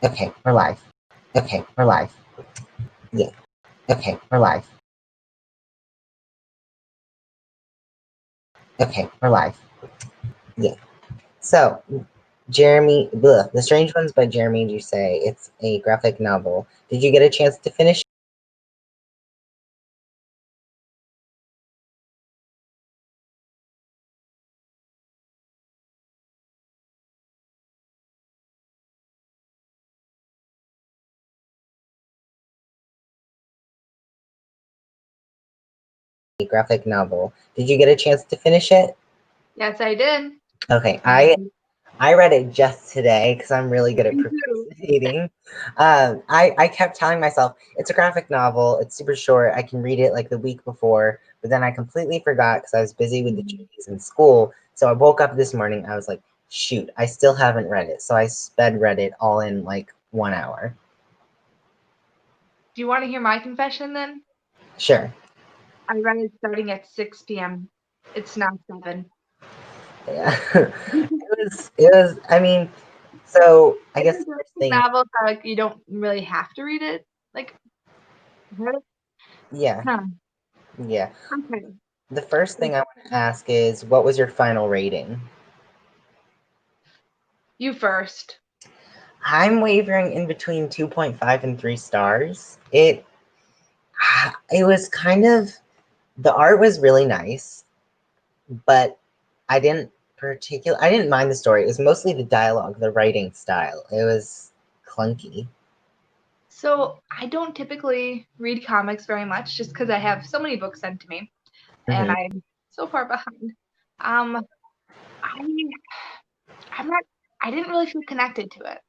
Okay, we're live. Okay, we're live. Yeah. Okay, we're live. Okay, we're live. Yeah. So, The Strange Ones by Jeremy Doucet. It's a graphic novel. Did you get a chance to finish a graphic novel? Did you get a chance to finish it? Yes, I did. Okay, I read it just today because I'm really good at procrastinating. I kept telling myself it's a graphic novel, it's super short, I can read it like the week before, but then I completely forgot because I was busy with the duties in school. So I woke up this morning, I was like, shoot, I still haven't read it. So I sped read it all in like 1 hour. Do you want to hear my confession then? Sure. I read it starting at 6 p.m. It's now 7. Yeah. I mean, so I guess the first thing, novels are like you don't really have to read it. Like, yeah, huh. yeah. Okay. The first thing I want to ask is, what was your final rating? You first. I'm wavering in between 2.5 and 3 stars. It was kind of, the art was really nice, but I didn't mind the story. It was mostly the dialogue, the writing style. It was clunky. So I don't typically read comics very much just because I have so many books sent to me and I'm so far behind. I I'm not I didn't really feel connected to it.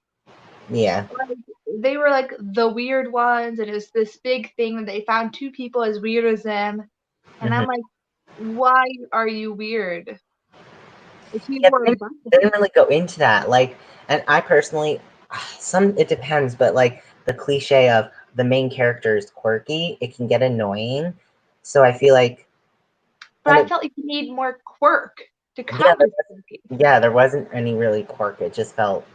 Yeah. Like, they were like the weird ones, and it was this big thing that they found 2 people as weird as them. And I'm like, why are you weird? If you Yeah, were they didn't really go into that. Like, and I personally, it depends, but like the cliche of the main character is quirky, it can get annoying. So I feel like, but I felt like you need more quirk to yeah, counter quirky. there wasn't any really quirk. It just felt,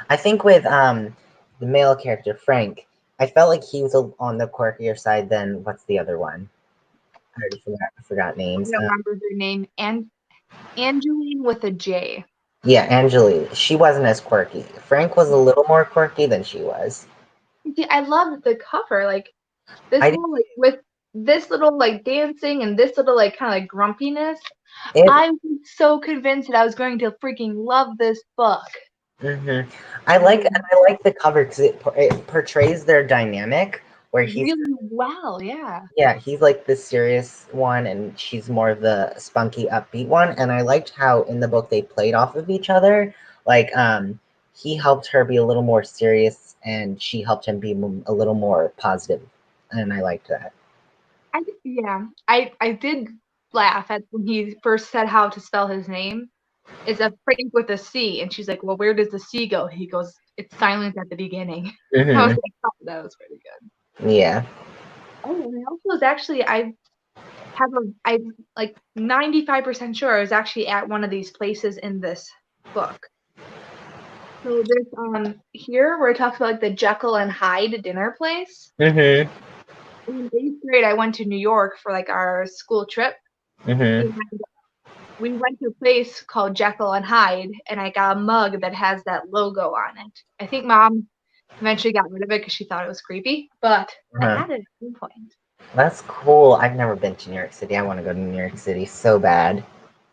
I think with the male character Frank, I felt like he was on the quirkier side than what's the other one? I already forgot I names. don't remember their name. And Angeline with a J. Yeah, Angelique. She wasn't as quirky. Frank was a little more quirky than she was. See, I loved the cover, like this I little like with this little like dancing and this little like kind of like grumpiness. it. I was so convinced that I was going to freaking love this book. I like the cover because it portrays their dynamic where Really well, yeah. he's like the serious one and she's more of the spunky upbeat one, and I liked how in the book they played off of each other. Like he helped her be a little more serious and she helped him be a little more positive, and I liked that. I did laugh at when he first said how to spell his name. It's a Frank with a C, and she's like, "Well, where does the C go?" He goes, "It's silent at the beginning." I was like, "Oh, that was pretty good." Yeah. Oh, and I also was actually I'm like 95% sure I was actually at one of these places in this book. So there's here where it talks about like the Jekyll and Hyde dinner place. In 8th grade, I went to New York for like our school trip. And we went to a place called Jekyll and Hyde, and I got a mug that has that logo on it. I think Mom eventually got rid of it because she thought it was creepy, but I had it at some point. That's cool. I've never been to New York City. I want to go to New York City so bad.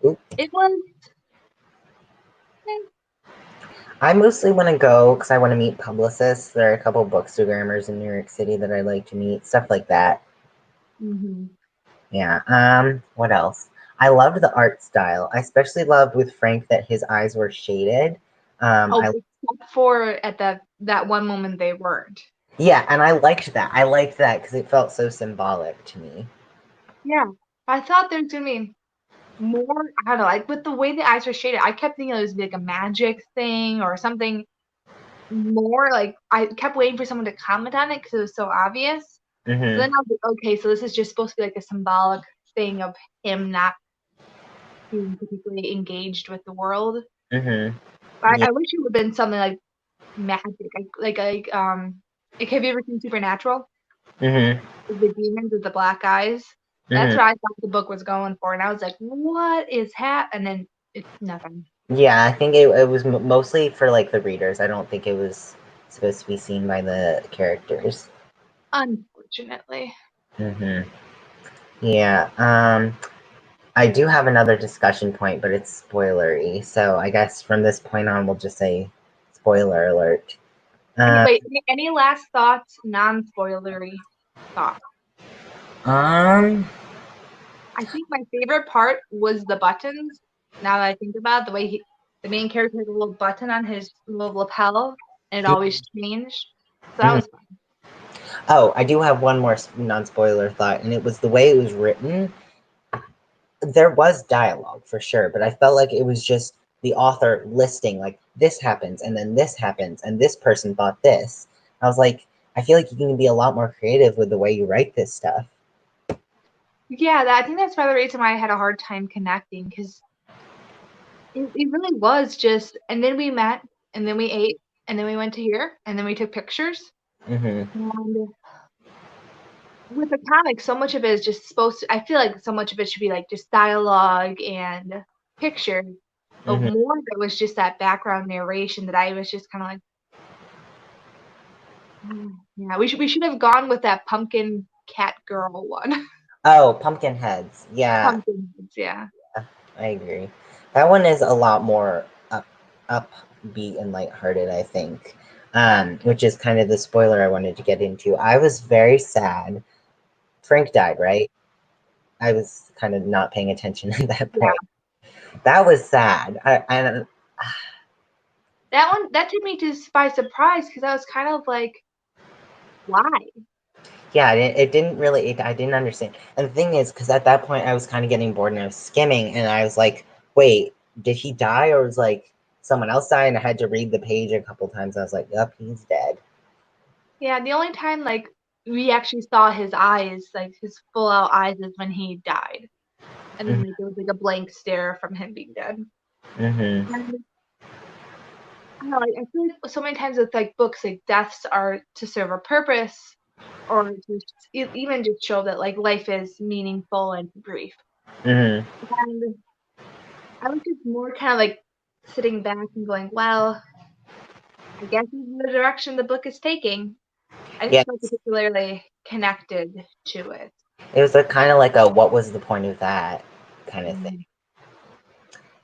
Oop. It was. I mostly want to go because I want to meet publicists. There are a couple bookstagrammers in New York City that I like to meet, stuff like that. Yeah. What else? I loved the art style. I especially loved with Frank that his eyes were shaded. Except for at that one moment they weren't. Yeah, and I liked that. I liked that because it felt so symbolic to me. Yeah, I thought there's gonna be more. I don't know, like with the way the eyes were shaded, I kept thinking it was like a magic thing or something more. Like I kept waiting for someone to comment on it because it was so obvious. So then I was like, okay, so this is just supposed to be like a symbolic thing of him not being particularly engaged with the world. Yeah. I wish it would have been something like magic. Like have you ever seen Supernatural? Mm-hmm. The demons with the black eyes. That's Mm-hmm. what I thought the book was going for, and I was like, "What is And then it's nothing. Yeah, I think it was mostly for like the readers. I don't think it was supposed to be seen by the characters. Unfortunately. Mm-hmm. Yeah. I do have another discussion point, but it's spoilery. So I guess from this point on, we'll just say spoiler alert. Uh, Any last thoughts, non-spoilery thoughts? um, I think my favorite part was the buttons. Now that I think about it, the way the main character has a little button on his little lapel, and it always changed. So that was fun. oh, I do have one more non-spoiler thought, and it was the way it was written. There was dialogue for sure, but I felt like it was just the author listing like this happens and then this happens and this person thought this. I was like, I feel like you can be a lot more creative with the way you write this stuff. Yeah, I think that's probably the reason why I had a hard time connecting, because it really was just, and then we met, and then we ate, and then we went to here, and then we took pictures. Mm-hmm. And with a comic, so much of it is just I feel like so much of it should be like just dialogue and pictures, but Mm-hmm. more of it was just that background narration that I was just kind of like, yeah, we should have gone with that pumpkin cat girl one. Oh, pumpkin heads. Yeah, Pumpkin heads, yeah. I agree. That one is a lot more upbeat and lighthearted, I think. Which is kind of the spoiler I wanted to get into. I was very sad. Frank died, right? I was kind of not paying attention at that Yeah. point. That was sad. That took me just by surprise, because I was kind of like, why? Yeah, it didn't really. I didn't understand. And the thing is, because at that point I was kind of getting bored and I was skimming, and I was like, "Wait, did he die, or was like someone else die?" And I had to read the page a couple times. I was like, "Yep, he's dead." Yeah, the only time like we actually saw his eyes, like his full out eyes, is when he died. And then like, there was like a blank stare from him being dead. Mm-hmm. And I don't know, I feel like so many times with like books, like deaths are to serve a purpose, or to even just show that like life is meaningful and brief. Mm-hmm. And I was just more kind of like sitting back and going, well, I guess this is the direction the book is taking. I Yeah, didn't feel particularly connected to it. it was a kind of like a "what was the point of that" kind of thing. Mm.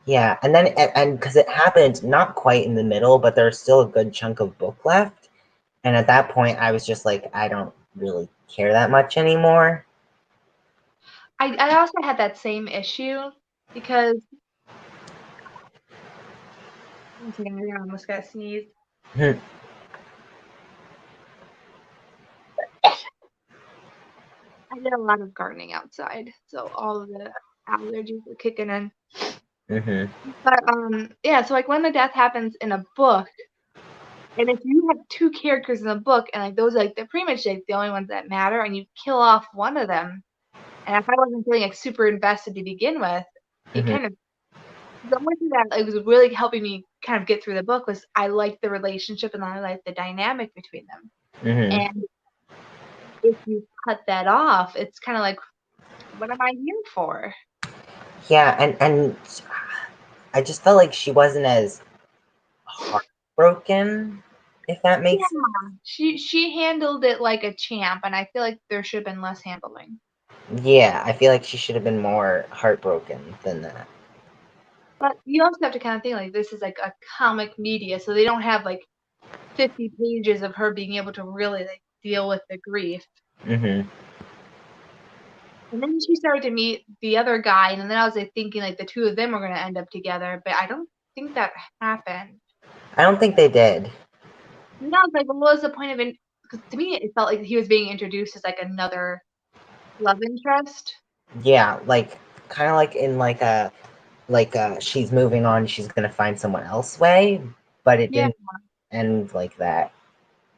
Yeah, and then and because it happened not quite in the middle, but there's still a good chunk of book left. And at that point, I was just like, I don't really care that much anymore. I also had that same issue because one second, I almost got sneezed. Hmm. I did a lot of gardening outside, so all of the allergies were kicking in. Mm-hmm. But yeah, so like when the death happens in a book, and if you have two characters in the book, and like those are like they're pretty much like the only ones that matter, and you kill off one of them, and if I wasn't feeling like super invested to begin with, it Mm-hmm. kind of the only thing that like, was really helping me kind of get through the book was I liked the relationship and I liked the dynamic between them. Mm-hmm. And if you cut that off, it's kind of like, what am I here for? Yeah, and I just felt like she wasn't as heartbroken, if that makes sense. Yeah, she handled it like a champ, and I feel like there should have been less handling. Yeah, I feel like she should have been more heartbroken than that. But you also have to kind of think like this is like a comic media, so they don't have like 50 pages of her being able to really like deal with the grief. Mm-hmm. And then she started to meet the other guy, and then I was like thinking like the two of them were gonna end up together, but I don't think that happened. I don't think they did. And I was like, well, what was the point of it? Because to me, it felt like he was being introduced as like another love interest. Yeah, like kind of like in like she's moving on, she's gonna find someone else way, but it Yeah, didn't end like that.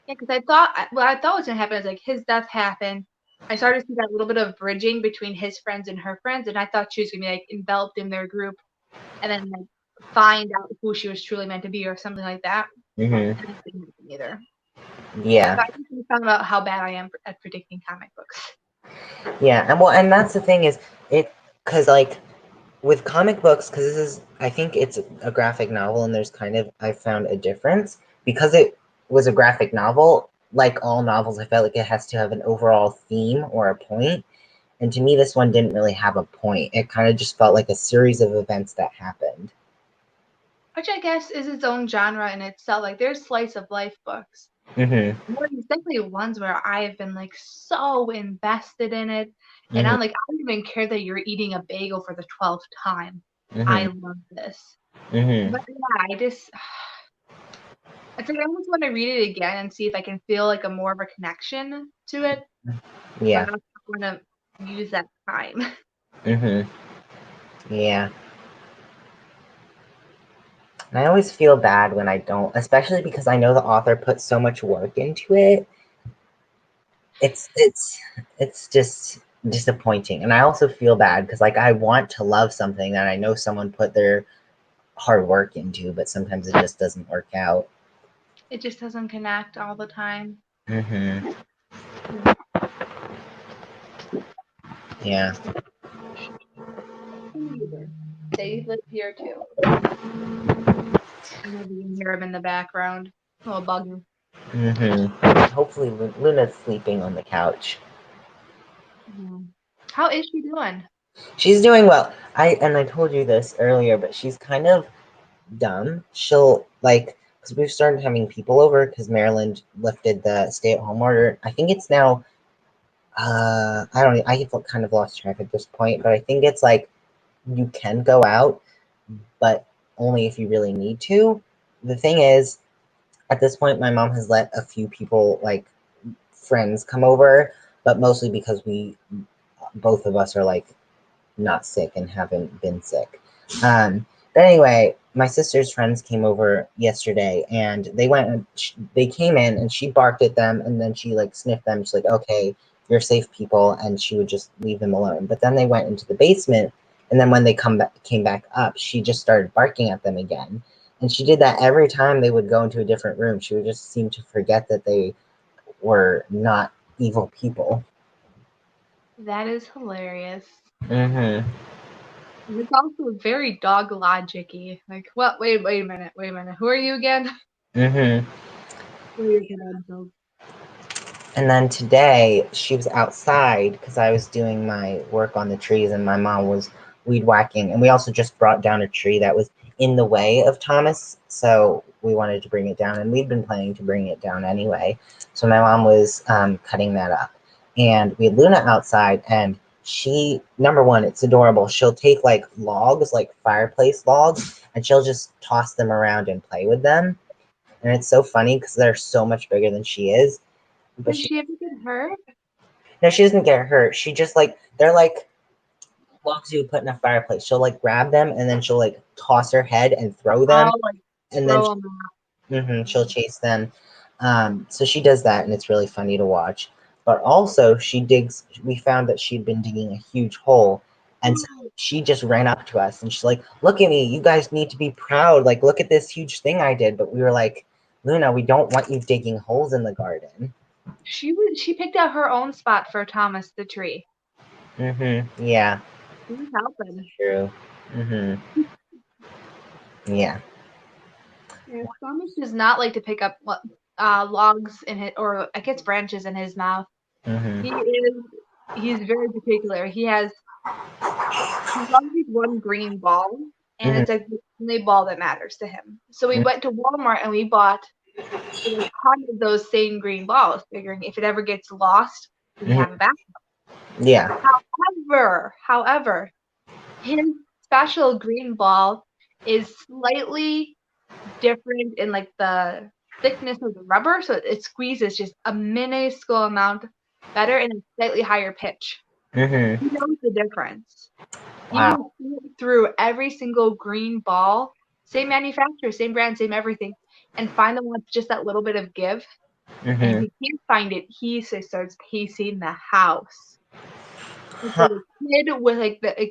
yeah, because I thought what I thought was gonna happen is like his death happened. I started to see that little bit of bridging between his friends and her friends, and I thought she was gonna be like enveloped in their group, and then like find out who she was truly meant to be or something like that. Mm-hmm. And that didn't happen either. Yeah. So I just found out how bad I am at predicting comic books. Yeah. And that's the thing is because like with comic books, because this is, I think it's a graphic novel, and there's kind of, I found a difference because it was a graphic novel. Like all novels, I felt like it has to have an overall theme or a point. And to me, this one didn't really have a point. It kind of just felt like a series of events that happened. Which I guess is its own genre in itself. Like there's slice of life books. Mm-hmm. There's definitely ones where I have been like so invested in it. And Mm-hmm. I'm like, I don't even care that you're eating a bagel for the 12th time. I Mm-hmm. love this. Mm-hmm. But yeah, it's like I almost want to read it again and see if I can feel like a more of a connection to it. But Yeah. I don't want to use that time. Mm-hmm. Yeah. And I always feel bad when I don't, especially because I know the author put so much work into it. It's just disappointing. And I also feel bad because like I want to love something that I know someone put their hard work into, but sometimes it just doesn't work out. It just doesn't connect all the time. Mm-hmm. Yeah. Yeah. They live here too. I know you can hear him in the background. A little bugging. Mm-hmm. Hopefully Luna's sleeping on the couch. Mm-hmm. How is she doing? She's doing well. I told you this earlier, but she's kind of dumb. She'll like, because we've started having people over because Maryland lifted the stay-at-home order. I think it's now. I don't. I kind of lost track at this point, but I think it's like you can go out, but only if you really need to. The thing is, at this point, my mom has let a few people, like friends, come over, but mostly because both of us are like not sick and haven't been sick. But anyway, my sister's friends came over yesterday, and they came in, and she barked at them, and then she like sniffed them. She's like, "Okay, you're safe, people," and she would just leave them alone. But then they went into the basement, and then when they came back up, she just started barking at them again. And she did that every time they would go into a different room. She would just seem to forget that they were not evil people. That is hilarious. Mm-hmm. It's also very dog logic-y. Like, what? Wait a minute. Who are you again? Mm-hmm. Who are you again? And then today she was outside because I was doing my work on the trees and my mom was weed whacking. And we also just brought down a tree that was in the way of Thomas. So we wanted to bring it down, and we'd been planning to bring it down anyway. So my mom was cutting that up. And we had Luna outside, and she, number one, it's adorable. She'll take like logs, like fireplace logs, and she'll just toss them around and play with them. And it's so funny because they're so much bigger than she is. But Did she ever get hurt? no, she doesn't get hurt. She just like, they're like logs you would put in a fireplace. She'll like grab them, and then she'll like toss her head and throw them, Oh, like and then throw them she'll chase them. So she does that, and it's really funny to watch. But also, she digs. We found that she'd been digging a huge hole, and so she just ran up to us, and she's like, "Look at me! You guys need to be proud. Like, look at this huge thing I did." But we were like, "Luna, we don't want you digging holes in the garden." She picked out her own spot for Thomas the tree. Yeah. She was helping. True. Yeah. Yeah, Thomas does not like to pick up logs in his, or I guess branches in his mouth. Mm-hmm. He's very particular. He's always one green ball, and Mm-hmm. it's like the only ball that matters to him. So we went to Walmart and we bought a ton of those same green balls, figuring if it ever gets lost, we Mm-hmm. have a backup. Yeah. However, his special green ball is slightly different in like the thickness of the rubber, so it squeezes just a minuscule amount better and a slightly higher pitch. Mm-hmm. He knows the difference. You Wow. can see it through every single green ball, same manufacturer, same brand, same everything, and find the one with just that little bit of give. And if Mm-hmm. he can't find it, he starts pacing the house. It's Huh. like a kid with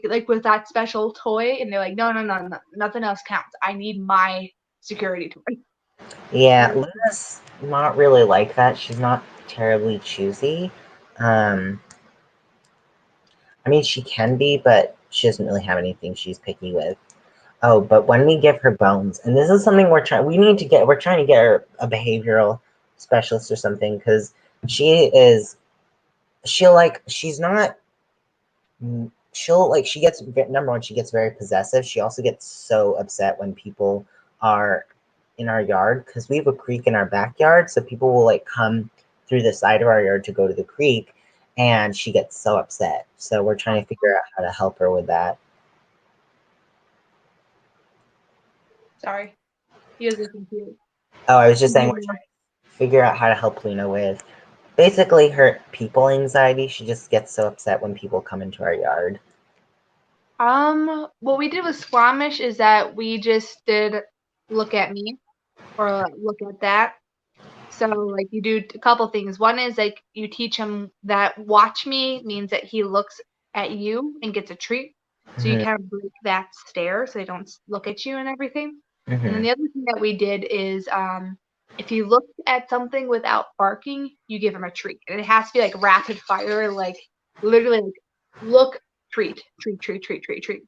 like with that special toy, and they're like, no, nothing else counts. I need my security toy. Yeah, Luna's not really like that. She's not terribly choosy. I mean, she can be, but she doesn't really have anything she's picky with. Oh, but when we give her bones, and this is something we're trying to get her a behavioral specialist or something, because she's not, she gets, number one, she gets very possessive. She also gets so upset when people are in our yard, because we have a creek in our backyard, so people will like come through the side of our yard to go to the creek, and she gets so upset. So we're trying to figure out how to help her with that. Sorry, he was confused. Oh, I was just saying we're trying to figure out how to help Luna with basically her people anxiety. She just gets so upset when people come into our yard. What we did with Squamish is that we just did look at me or look at that. So like you do a couple things. One is like you teach him that watch me means that he looks at you and gets a treat. So you Mm-hmm. kind of break that stare so they don't look at you and everything. And then Mm-hmm. the other thing that we did is if he looks at something without barking, you give him a treat. And it has to be like rapid fire, like literally like look, treat, treat, treat, treat, treat, treat.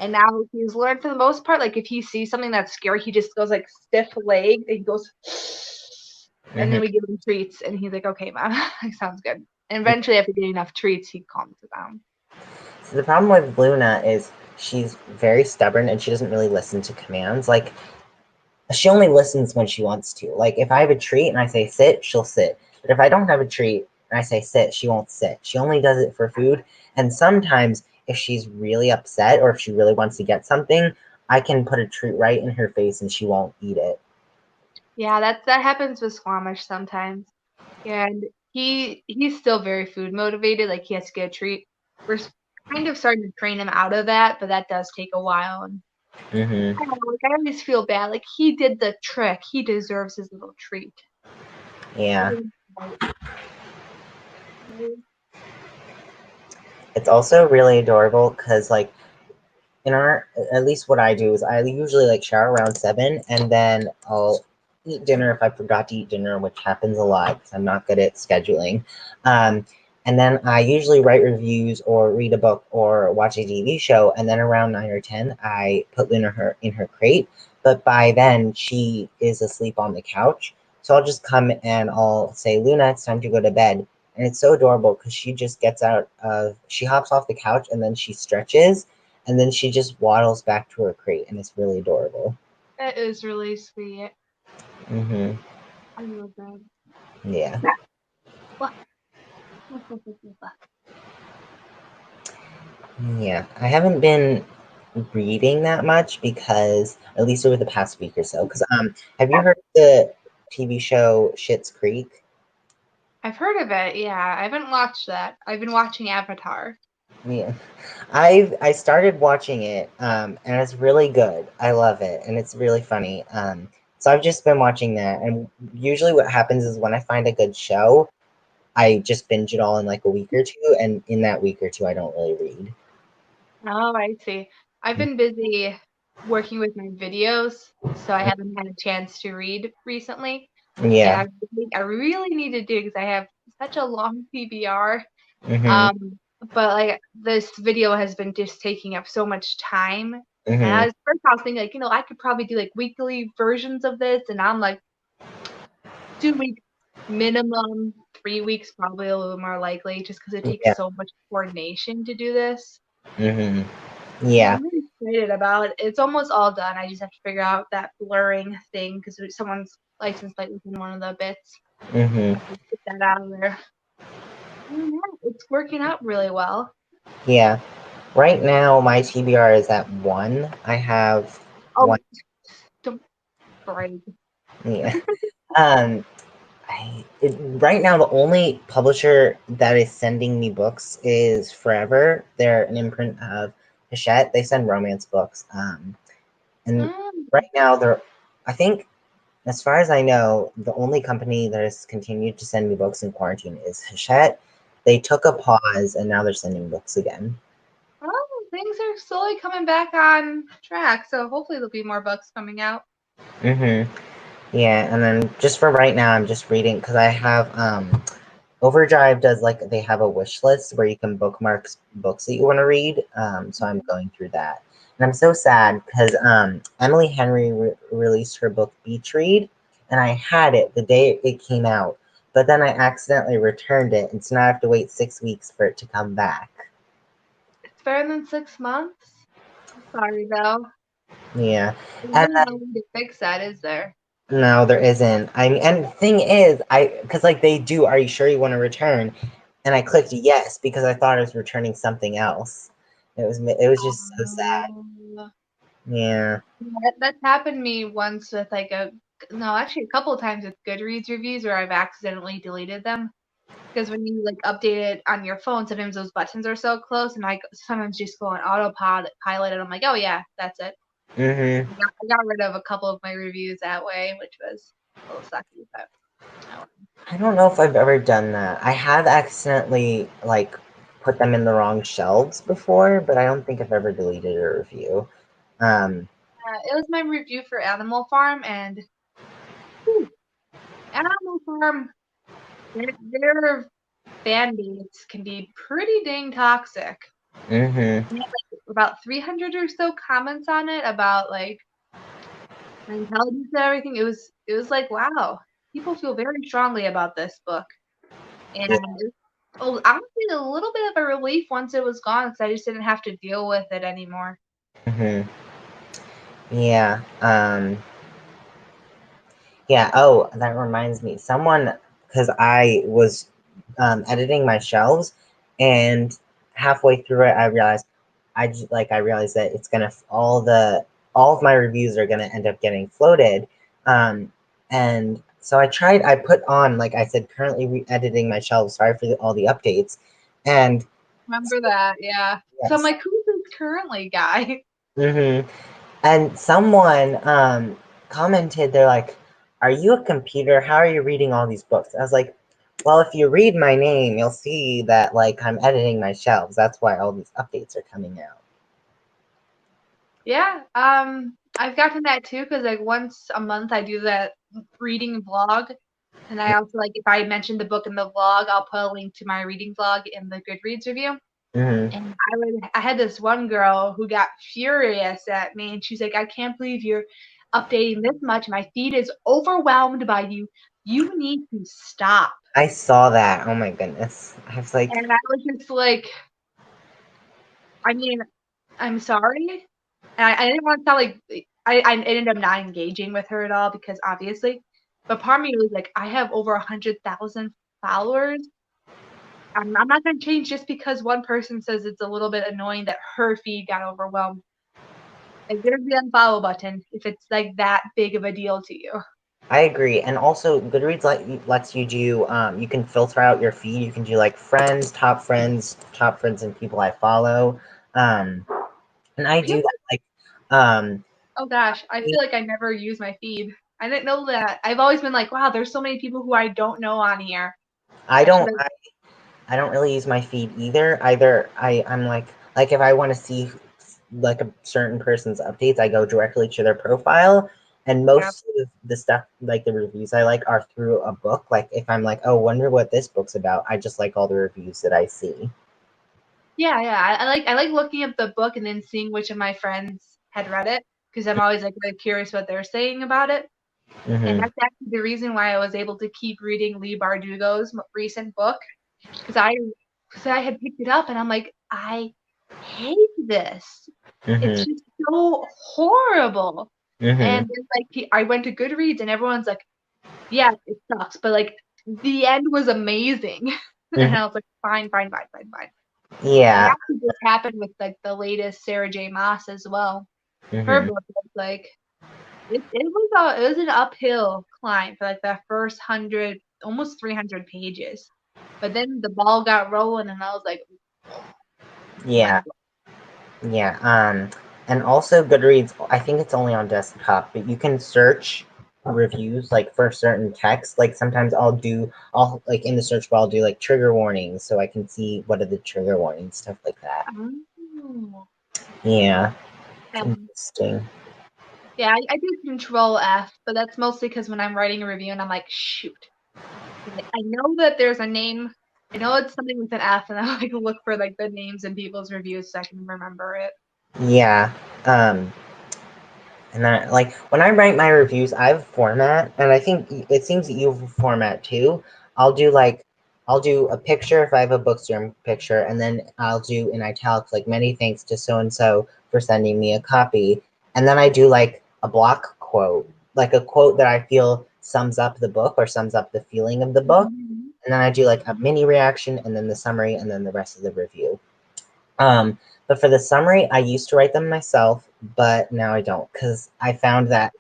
And now he's learned for the most part, like if he sees something that's scary, he just goes like stiff legged and he goes and then we give him treats and he's like, okay, mom, like, sounds good. And eventually after getting enough treats, he calms down. So the problem with Luna is she's very stubborn and she doesn't really listen to commands. Like, she only listens when she wants to. Like, if I have a treat and I say sit, she'll sit. But if I don't have a treat and I say sit, she won't sit. She only does it for food. And sometimes, if she's really upset or if she really wants to get something, I can put a treat right in her face and she won't eat it. Yeah, that happens with Squamish sometimes. And he's still very food motivated, like he has to get a treat. We're kind of starting to train him out of that, but that does take a while. And Mm-hmm. I don't know, like I always feel bad. Like he did the trick. He deserves his little treat. Yeah. It's also really adorable because, like, in our, at least what I do is I usually like shower around 7 and then I'll eat dinner if I forgot to eat dinner, which happens a lot because I'm not good at scheduling. Um, and then I usually write reviews or read a book or watch a TV show. And then around 9 or 10, I put Luna in her crate. But by then, she is asleep on the couch. So I'll just come and I'll say, Luna, it's time to go to bed. And it's so adorable because she just she hops off the couch and then she stretches and then she just waddles back to her crate, and it's really adorable. That is really sweet. Mm-hmm. I love that. Yeah. Yeah. I haven't been reading that much because, at least over the past week or so, because have you heard of the TV show Schitt's Creek? I've heard of it, yeah. I haven't watched that. I've been watching Avatar. Yeah. I started watching it, and it's really good. I love it, and it's really funny. So I've just been watching that, and usually what happens is when I find a good show, I just binge it all in like a week or two, and in that week or two, I don't really read. Oh, I see. I've been busy working with my videos, so I haven't had a chance to read recently. And Yeah. I really need to do because I have such a long PBR. Mhm. Um, but like this video has been just taking up so much time. And Mhm. I was thinking like, I could probably do like weekly versions of this, and I'm like 2 weeks minimum, 3 weeks probably a little more likely, just because it takes Yeah. so much coordination to do this. Mhm. And Yeah. I'm really excited about it. It's almost all done. I just have to figure out that blurring thing because someone's license plate was in one of the bits. Mhm. Get that out of there. And yeah, it's working out really well. Yeah. Right now, my TBR is at 1. I have Oh, one. don't brag. Yeah. Um. Right now, the only publisher that is sending me books is Forever. They're an imprint of Hachette. They send romance books. And right now, I think, as far as I know, the only company that has continued to send me books in quarantine is Hachette. They took a pause and now they're sending books again. Oh, things are slowly coming back on track, so hopefully there'll be more books coming out. Mm-hmm. Yeah, and then just for right now, I'm just reading because I have Overdrive does like they have a wish list where you can bookmark books that you want to read. So I'm going through that, and I'm so sad because Emily Henry released her book Beach Read, and I had it the day it came out, but then I accidentally returned it, and so now I have to wait 6 weeks for it to come back. It's better than 6 months. I'm sorry though. Yeah, There's and really no way to fix that, is there? no, there isn't. I mean, and the thing is, because like they do. Are you sure you want to return? And I clicked yes because I thought I was returning something else. It was just so sad. Um, Yeah. that's happened to me once with like actually a couple of times with Goodreads reviews where I've accidentally deleted them. Because when you like update it on your phone, sometimes those buttons are so close, and I sometimes just go on autopilot, and I'm like, oh yeah, that's it. Mhm. I got rid of a couple of my reviews that way, which was a little sucky, but oh. I don't know if I've ever done that. I have accidentally like put them in the wrong shelves before, but I don't think I've ever deleted a review. Um. It was my review for Animal Farm, and whew, Animal Farm, their fan base can be pretty dang toxic. Mhm. We had like about 300 or so comments on it about like my intelligence and everything. It was like, wow, people feel very strongly about this book, and Yeah. it was honestly a little bit of a relief once it was gone because I just didn't have to deal with it anymore. Mhm. Yeah. Yeah. Oh, that reminds me. Someone, because I was editing my shelves, and halfway through it, I realized I realized that it's gonna all of my reviews are gonna end up getting floated, and so I tried. I put on like I said, currently editing my shelves. Sorry for all the updates, and Remember that, yeah. So I'm yes. like, who's this currently guy? Mm-hmm. And someone commented, they're like, "Are you a computer? How are you reading all these books?" I was like, "Well, if you read my name, you'll see that like I'm editing my shelves. That's why all these updates are coming out." Yeah, I've gotten that too because like once a month I do that reading vlog, and I also like if I mention the book in the vlog, I'll put a link to my reading vlog in the Goodreads review. Mm-hmm. And I had this one girl who got furious at me, and she's like, "I can't believe you're updating this much. My feed is overwhelmed by you. You need to stop." I saw that. Oh my goodness. I was like, And I was just like, I mean, I'm sorry. And I didn't want to sound like I ended up not engaging with her at all because obviously, but part of me was like, I have over 100,000 followers. I'm not going to change just because one person says it's a little bit annoying that her feed got overwhelmed. Like, there's the unfollow button if it's like that big of a deal to you. I agree. And also, Goodreads lets you do, you can filter out your feed. You can do like top friends, and people I follow. Um, and I I feel do that. like, Like, um, oh gosh, I feel like I never use my feed. I didn't know that. I've always been like, wow, there's so many people who I don't know on here. I I should don't, have. I don't really use my feed either. I'm like if I want to see like a certain person's updates, I go directly to their profile. And Yeah. most of the stuff, like the reviews I like, are through a book. Like if I'm like, oh, wonder what this book's about, I just like all the reviews that I see. Yeah. I like looking up the book and then seeing which of my friends had read it because I'm always like really curious what they're saying about it. And Mm-hmm. that's actually the reason why I was able to keep reading Lee Bardugo's recent book because I had picked it up and I'm like, I hate this. It's Mm-hmm. just so horrible. Mm-hmm. And then, like I went to Goodreads and everyone's like, yeah, it sucks, but like the end was amazing. And Mm-hmm. I was like, fine, fine, fine, fine, fine. And Yeah. actually, this happened with like the latest Sarah J. Maas as well. Her Mm-hmm. book was like it was an uphill climb for like the first 100, almost 300 pages, but then the ball got rolling, and I was like, this is my Yeah. book. Yeah. And also Goodreads, I think it's only on desktop, but you can search reviews like for certain text. Like sometimes I'll like in the search bar I'll do like trigger warnings so I can see what are the trigger warnings, stuff like that. Oh. Yeah. It's Um, interesting. Yeah, I do Control F, but that's mostly because when I'm writing a review and I'm like, shoot, like, I know that there's a name. I know it's something with an F, and I like look for like the names in people's reviews so I can remember it. Yeah. And then, like, when I write my reviews, I have a format, and I think it seems that you have a format too. I'll do like, I'll do a picture if I have a bookstore picture, and then I'll do in italics, like, many thanks to so and so for sending me a copy. And then I do like a block quote, like a quote that I feel sums up the book or sums up the feeling of the book. Mm-hmm. And then I do like a mini reaction, and then the summary, and then the rest of the review. But for the summary, I used to write them myself, but now I don't because I found that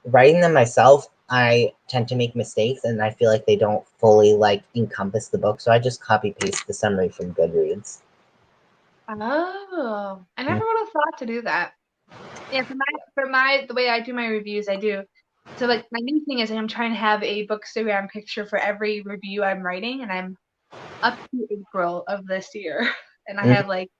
writing them myself, I tend to make mistakes and I feel like they don't fully like encompass the book. So I just copy paste the summary from Goodreads. Oh, I Mm. never would have thought to do that. Yeah, for my the way I do my reviews, I do. So like my new thing is I'm trying to have a bookstagram picture for every review I'm writing, and I'm up to April of this year, and I Mm. have like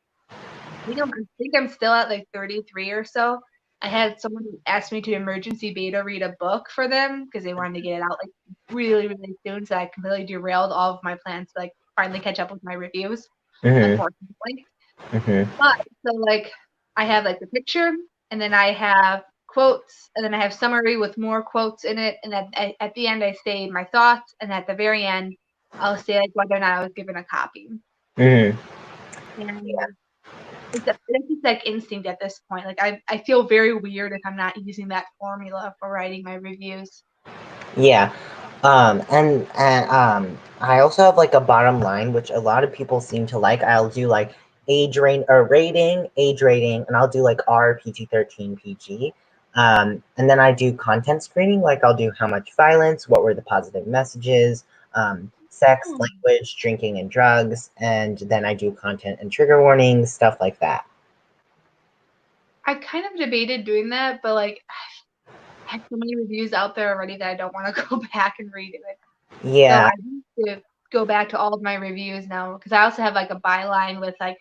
I think I'm still at like 33 or so. I had someone ask me to emergency beta read a book for them because they wanted to get it out like really, really soon. So I completely derailed all of my plans to like finally catch up with my reviews, Mm-hmm. unfortunately. Mm-hmm. But so like I have like the picture and then I have quotes and then I have summary with more quotes in it. And at the end I say my thoughts and at the very end I'll say like whether or not I was given a copy. Mm-hmm. And it's just like instinct at this point. Like I feel very weird if I'm not using that formula for writing my reviews. Yeah. And I also have like a bottom line, which a lot of people seem to like. I'll do like age rating, and I'll do like R, PG-13, PG. And then I do content screening, like I'll do how much violence, what were the positive messages, sex, Hmm. language, drinking, and drugs, and then I do content and trigger warnings, stuff like that. I kind of debated doing that, but like I have so many reviews out there already that I don't want to go back and redo it. So Yeah. I need to go back to all of my reviews now because I also have like a byline with like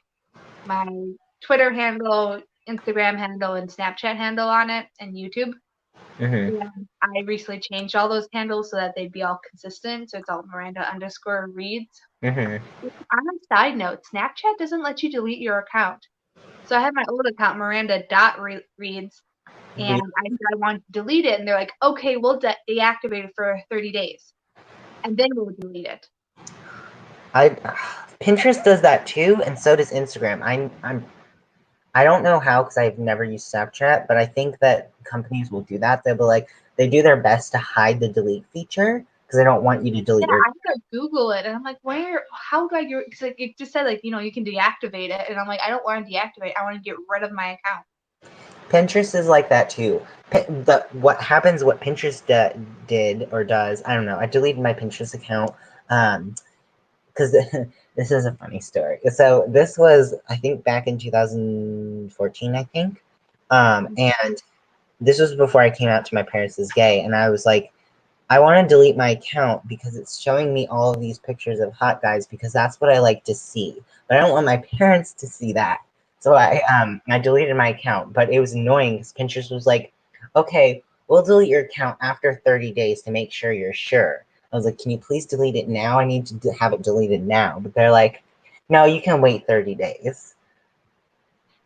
my Twitter handle, Instagram handle, and Snapchat handle on it, and YouTube. Mm-hmm. And I recently changed all those handles so that they'd be all consistent. So it's all Miranda underscore reads. Mm-hmm. On a side note, Snapchat doesn't let you delete your account. So I have my old account, Miranda.reads, and I said I wanted to delete it, and they're like, okay, we'll deactivate it for 30 days, and then we'll delete it. I Pinterest does that too, and so does Instagram. I don't know how because I've never used Snapchat, but I think that companies will do that. They'll be like they do their best to hide the delete feature because they don't want you to Yeah, delete your. I had to Google it, and I'm like, how do I get? Because like, it just said like, you can deactivate it, and I'm like, I don't want to deactivate. I want to get rid of my account. Pinterest is like that too. What happens? What Pinterest did or does? I don't know. I deleted my Pinterest account because this is a funny story. So this was I think back in 2014, I think, and this was before I came out to my parents as gay, and I was like, I want to delete my account because it's showing me all of these pictures of hot guys because that's what I like to see. But I don't want my parents to see that. So I deleted my account, but it was annoying because Pinterest was like, okay, we'll delete your account after 30 days to make sure you're sure. I was like, can you please delete it now? I need to have it deleted now. But they're like, no, you can wait 30 days.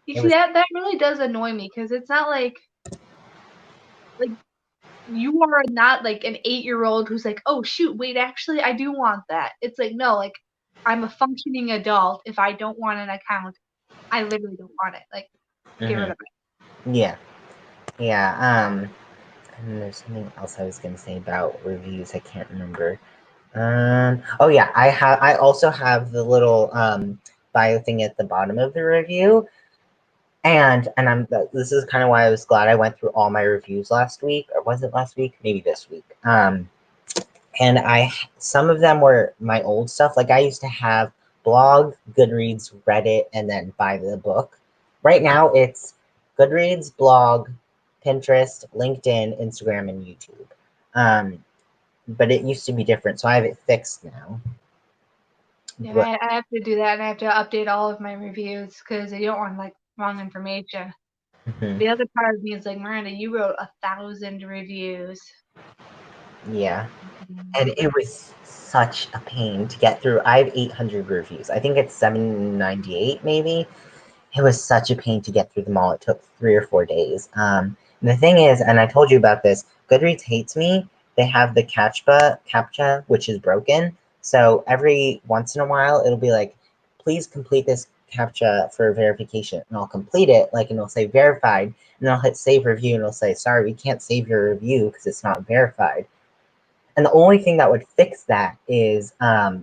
You It see was that really does annoy me because it's not like you are not like an 8-year-old who's like, oh shoot, wait, actually, I do want that. It's like no, like I'm a functioning adult. If I don't want an account, I literally don't want it. Like get rid mm-hmm. of it. Yeah, yeah. And there's something else I was gonna say about reviews. I can't remember. Oh yeah, I also have the little bio thing at the bottom of the review, and this is kind of why I was glad I went through all my reviews last week, or was it last week? Maybe this week. And some of them were my old stuff. Like I used to have blog, Goodreads, Reddit, and then buy the book. Right now it's Goodreads, blog, Pinterest, LinkedIn, Instagram, and YouTube. Um, but it used to be different, so I have it fixed now. Yeah, But I have to do that, and I have to update all of my reviews because you don't want like wrong information. Mhm. The other part of me is like, Miranda, you wrote 1,000 reviews. Yeah. And it was such a pain to get through. I have 800 reviews. I think it's 798 maybe. It was such a pain to get through them all. It took 3 or 4 days. And the thing is, and I told you about this, Goodreads hates me. They have the captcha, which is broken. So every once in a while, it'll be like, please complete this captcha for verification. And I'll complete it, like, and it'll say verified. And I'll hit save review, and it'll say, sorry, we can't save your review because it's not verified. And the only thing that would fix that is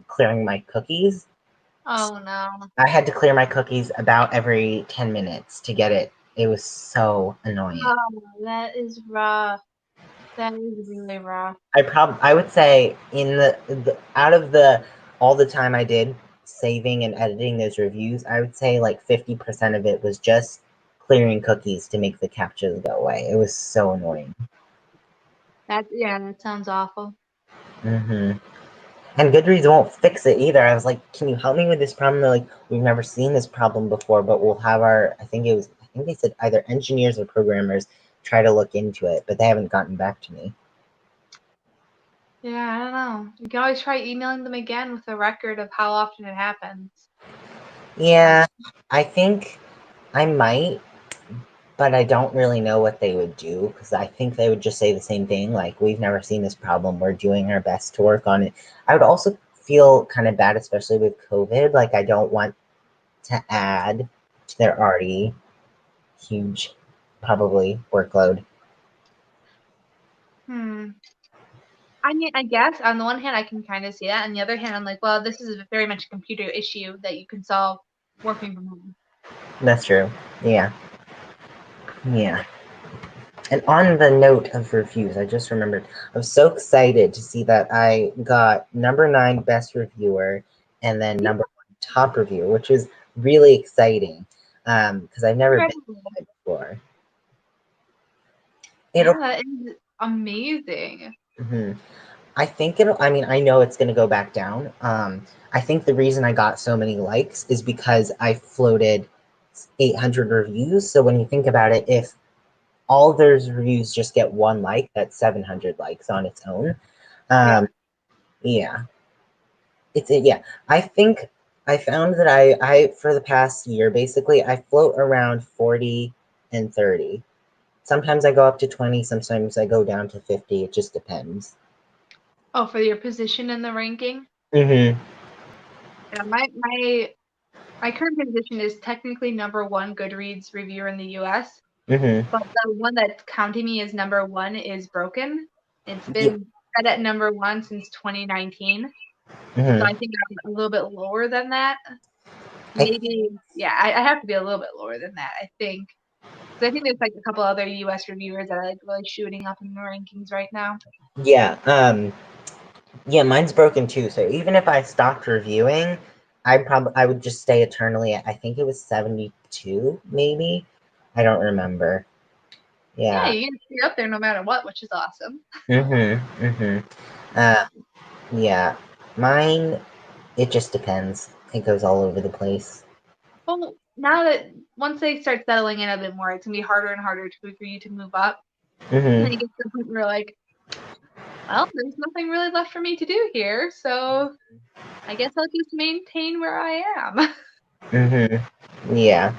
clearing my cookies. Oh no. I had to clear my cookies about every 10 minutes to get it. It was so annoying. Oh, that is rough. That is really rough. I would say in the out of the all the time I did saving and editing those reviews, I would say like 50% of it was just clearing cookies to make the captchas go away. It was so annoying. That sounds awful. hmm And Goodreads won't fix it either. I was like, can you help me with this problem? They're like, we've never seen this problem before, but we'll have I think they said either engineers or programmers try to look into it, but they haven't gotten back to me. Yeah, I don't know. You can always try emailing them again with a record of how often it happens. Yeah, I think I might, but I don't really know what they would do because I think they would just say the same thing, like, we've never seen this problem. We're doing our best to work on it. I would also feel kind of bad, especially with COVID. Like, I don't want to add to their already huge, probably, workload. I mean, I guess on the one hand, I can kind of see that. On the other hand, I'm like, well, this is very much a computer issue that you can solve working from home. That's true. Yeah. Yeah. And on the note of reviews, I just remembered I was so excited to see that I got number 9 best reviewer and then Yeah, number 1 top reviewer, which was really exciting because I've never been congratulations. there before. Yeah, It'll. that is amazing. Mhm. I think it'll. I mean, I know it's going to go back down. I think the reason I got so many likes is because I floated 800 reviews. So when you think about it, if all of those reviews just get 1 like, that's 700 likes on its own. Yeah. Yeah, yeah. I think I found that I for the past year basically I float around 40 and 30. Sometimes I go up to 20, sometimes I go down to 50. It just depends. Oh, for your position in the ranking? Mm-hmm. Yeah, my current position is technically #1 Goodreads reviewer in the US, Mm-hmm. but the one that's counting me as #1 is broken. It's Yeah. been set at #1 since 2019. So Mm-hmm. I think I'm a little bit lower than that. I, Maybe, yeah, I have to be a little bit lower than that, I think. Because I think there's like a couple other US reviewers that are like really shooting up in the rankings right now. yeah. Yeah, mine's broken too. So even if I stopped reviewing, I would just stay eternally at, I think it was 72, maybe. I don't remember. Yeah, Yeah. you can stay up there no matter what, which is awesome. Mm-hmm. Mm-hmm. Uh, yeah. Mine, it just depends. It goes all over the place. Well, now that once they start settling in a bit more, it's gonna be harder and harder for you to move up. And then Mm-hmm. you get to the point where you're like, well, there's nothing really left for me to do here, so I guess I'll just maintain where I am. Mm-hmm. Yeah.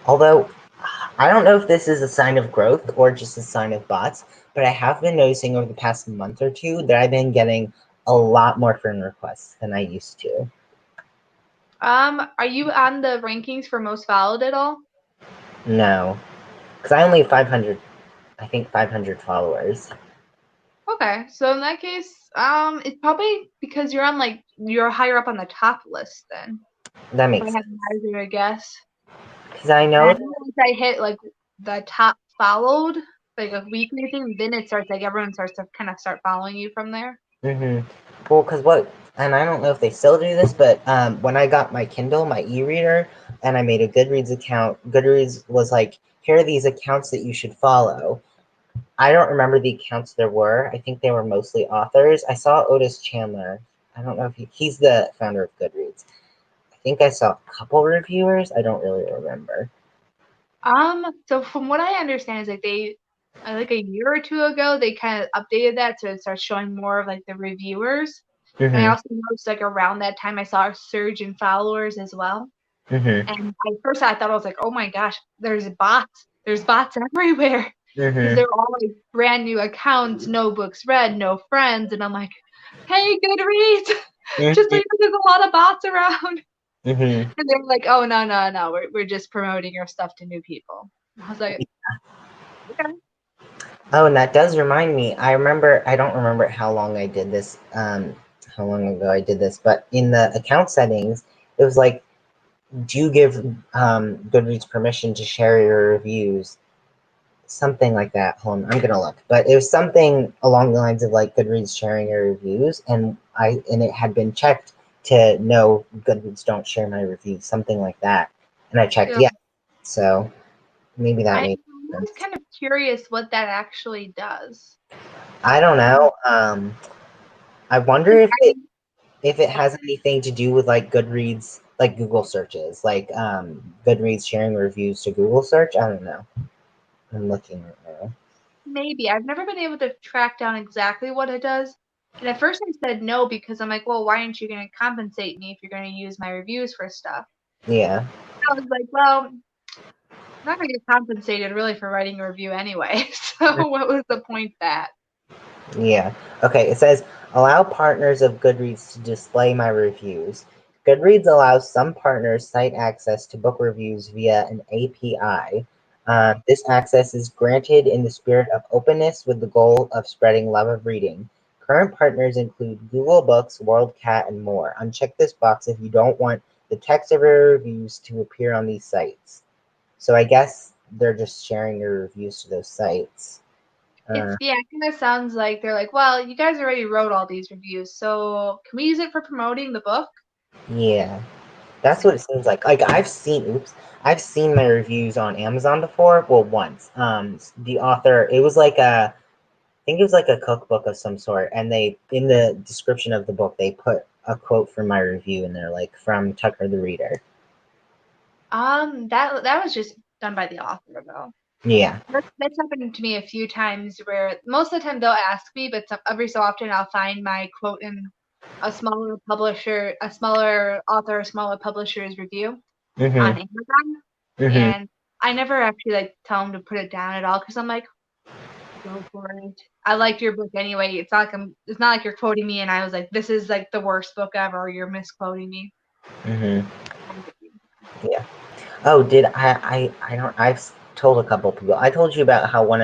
Although, I don't know if this is a sign of growth or just a sign of bots, but I have been noticing over the past month or two that I've been getting a lot more friend requests than I used to. Are you on the rankings for most followed at all? No, because I only have 500, I think 500 followers. Okay, so in that case, it's probably because you're higher up on the top list then. That If I makes had sense. to hazard a guess. Because I And I know think once I hit like the top followed, like a weekly thing, then it starts like everyone starts to kind of start following you from there. Well, because and I don't know if they still do this, but when I got my Kindle, my e-reader, and I made a Goodreads account, Goodreads was like, here are these accounts that you should follow. I don't remember the accounts there were. I think they were mostly authors. I saw Otis Chandler. I don't know if he's the founder of Goodreads. I think I saw a couple reviewers. I don't really remember. So from what I understand is like they like a year or two ago they kind of updated that so it starts showing more of like the reviewers. And I Mm-hmm. also noticed like around that time I saw a surge in followers as well. Mm-hmm. And at first I thought I was like, oh my gosh, there's bots. There's bots everywhere. Because Mm-hmm. they're all like brand new accounts, no books read, no friends. And I'm like, hey, Goodreads, just so Mm-hmm. you know, there's a lot of bots around. Mm-hmm. And they're like, oh, no, we're just promoting your stuff to new people. I was like, okay. Oh, and that does remind me. I don't remember how long I did this, how long ago I did this, but in the account settings, it was like, do you give Goodreads permission to share your reviews? Something like that. Hold on, I'm gonna look. But it was something along the lines of like Goodreads sharing your reviews, and it had been checked to no, Goodreads don't share my reviews, something like that. And I checked Yeah. yes. So maybe that I'm made always sense. kind of curious what that actually does. I don't know. I wonder if I, it has anything to do with like Goodreads, like Google searches, like Goodreads sharing reviews to Google search. I don't know. I'm looking right now. maybe. I've never been able to track down exactly what it does. And at first I said no because I'm like, well, why aren't you going to compensate me if you're going to use my reviews for stuff? Yeah. I was like, well, I'm not going to get compensated really for writing a review anyway. So what was the point of that? Yeah. Okay. It says allow partners of Goodreads to display my reviews. Goodreads allows some partners site access to book reviews via an API. This access is granted in the spirit of openness with the goal of spreading love of reading. Current partners include Google Books, WorldCat, and more. Uncheck this box if you don't want the text of your reviews to appear on these sites. So I guess they're just sharing your reviews to those sites. It's Uh, yeah, it kind of sounds like they're like, well, you guys already wrote all these reviews, so can we use it for promoting the book? yeah. That's what it seems like. Like I've seen my reviews on Amazon before. Well, once. The author, it was like I think it was like a cookbook of some sort, and they in the description of the book they put a quote from my review in there, like from Tucker the Reader. That was just done by the author though. Yeah. That's happened to me a few times where most of the time they'll ask me, but every so often I'll find my quote in a smaller publisher, a smaller author, a smaller publisher's review on Mhm. Amazon, Mhm. and I never actually like tell them to put it down at all because I'm like, go for it. I liked your book anyway. It's not like you're quoting me and I was like, this is like the worst book ever. Or you're misquoting me. Mhm. Yeah. Oh, did I don't. Told a couple people. I told you about how an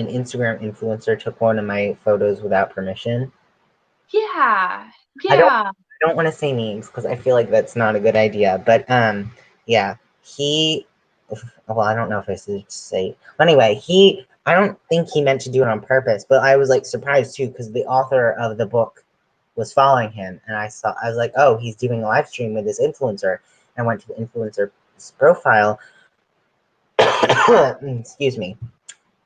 Instagram influencer took one of my photos without permission. Yeah, I don't yeah. I don't want to say names because I feel like that's not a good idea. But yeah, he. Well, I don't know if I should say. Anyway, I don't think he meant to do it on purpose, but I was like surprised too because the author of the book was following him, and I was like, oh, he's doing a live stream with this influencer. I went to the influencer's profile. Excuse me.